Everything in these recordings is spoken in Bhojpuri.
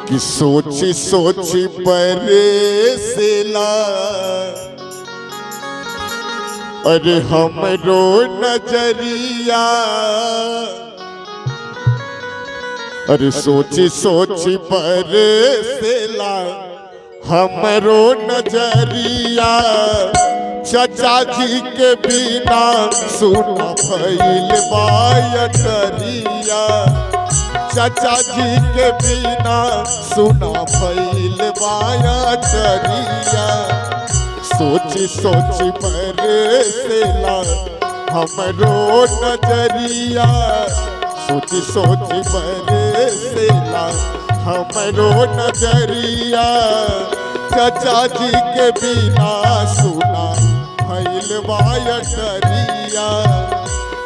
कि सोची सोची बरसेला अरे हमरो नजरिया अरे सोची सोची बरसेला हमरो नजरिया चाचा जी के बिना सुना भइल बायटरिया चाचा जी के बिना सुना भइल बायटरिया सोची सोची बरसेला हमरो नजरिया सोची सोची बरसेला हमरो नजरिया चाचा जी के बिना सुना भइल बायटरिया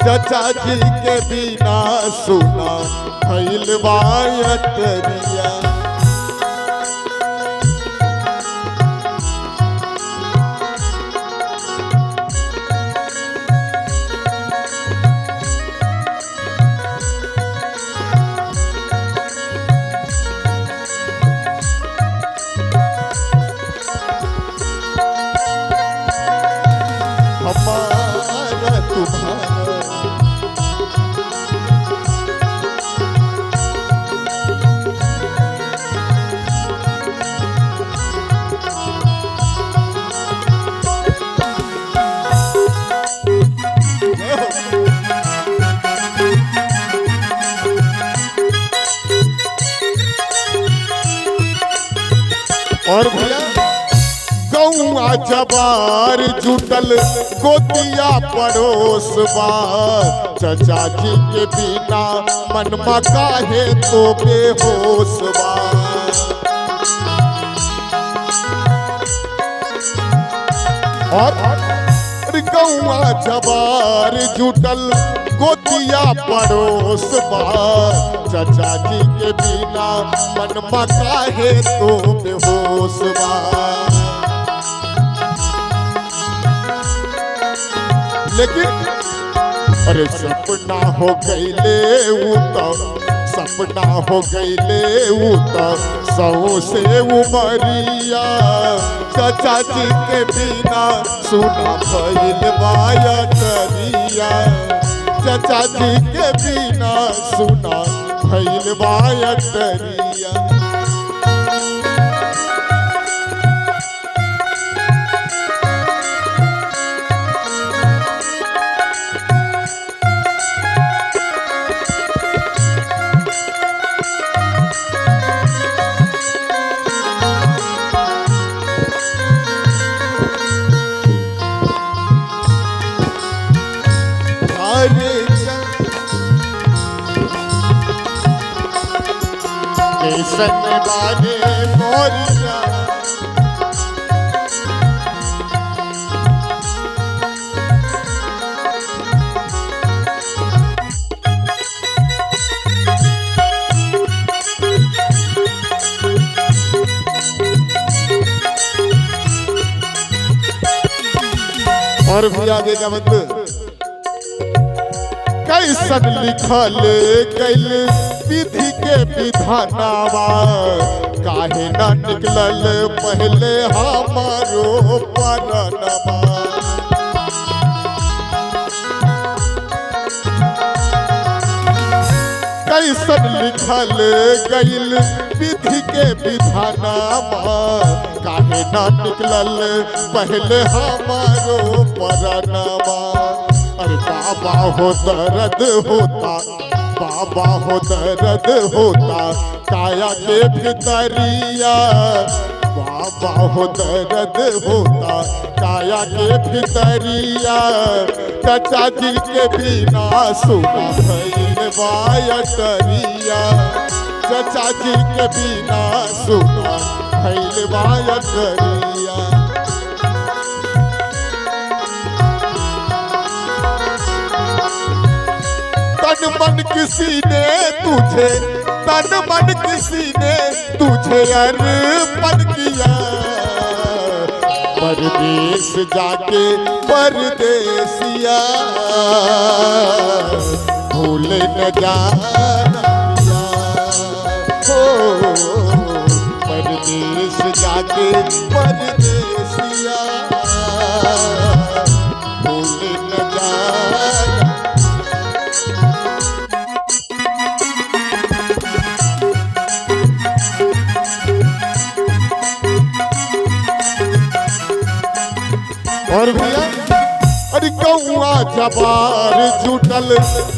चाचा जी के बिना सुना भइल बायटरिया हमारा तुम्हारा और भैया गौआ जबार जुटल गोतिया पड़ोसबा चाचा जी के बिना मनमा काहे तो बेहोशबा और गौआ जबार जुटल गोतिया पड़ोसबा चाचा जी के बिना मनमा काहे तो बेहोशबा लेकिन अरे सपना हो गईले सपना हो गईले सौ से उमरिया चाचा जी के बिना सुना भइल बायटरिया चाचा जी के बिना सुना भइल बायटरिया कैसन बारे मोरिया और भी आगे का मतलब कैसन लिखल कैल विधि के विधानावा काहे न निकलल पहले हमारो परनवा कैसन लिखल गइल विधि के विधानावा काहे न निकलल पहले हमारो परनवा अरे बाबा हो दर्द होता बाबा हो दर्द होता काया के भितरिया बाबा हो दर्द होता काया के भितरिया चाचा जी के बिना सुना भइल बायटरिया चाचा जी के बिना सुना भइल बायटरिया तन मन किसी ने तुझे तन मन किसी ने तुझे अर्पण किया परदेश जाके परदेसिया भूल न जाना हो के परदेसिया भूल न जाना। और भैया अरे कौआ जबार जुटल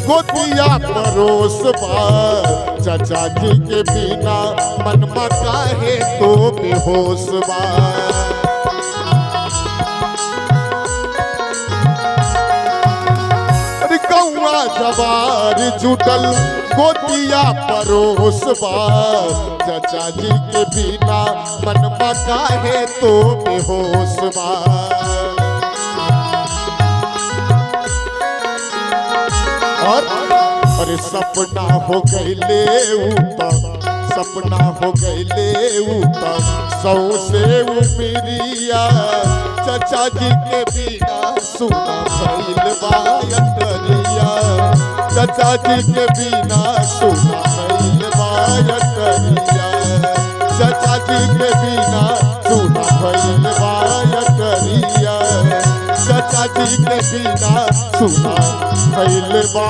गोतिया परोस बार, चाचा जी के बिना मनमा काहे तो बेहोश बा। अरे कौआ जबार जुटल गोतिया परोस बार, चाचा जी के बिना मनमा काहे तो बेहोश बा। और अरे सपना हो गईले ऊता, सपना हो गईले ऊता सौ से उमिरिया, चाचा जी के बिना सुना भइल बायटरिया, चाचा जी के बिना सुना भइल बायटरिया, चाचा जी के बिना सुना भइल बायटरिया, चाचा जी के बिना सुना भइल बा।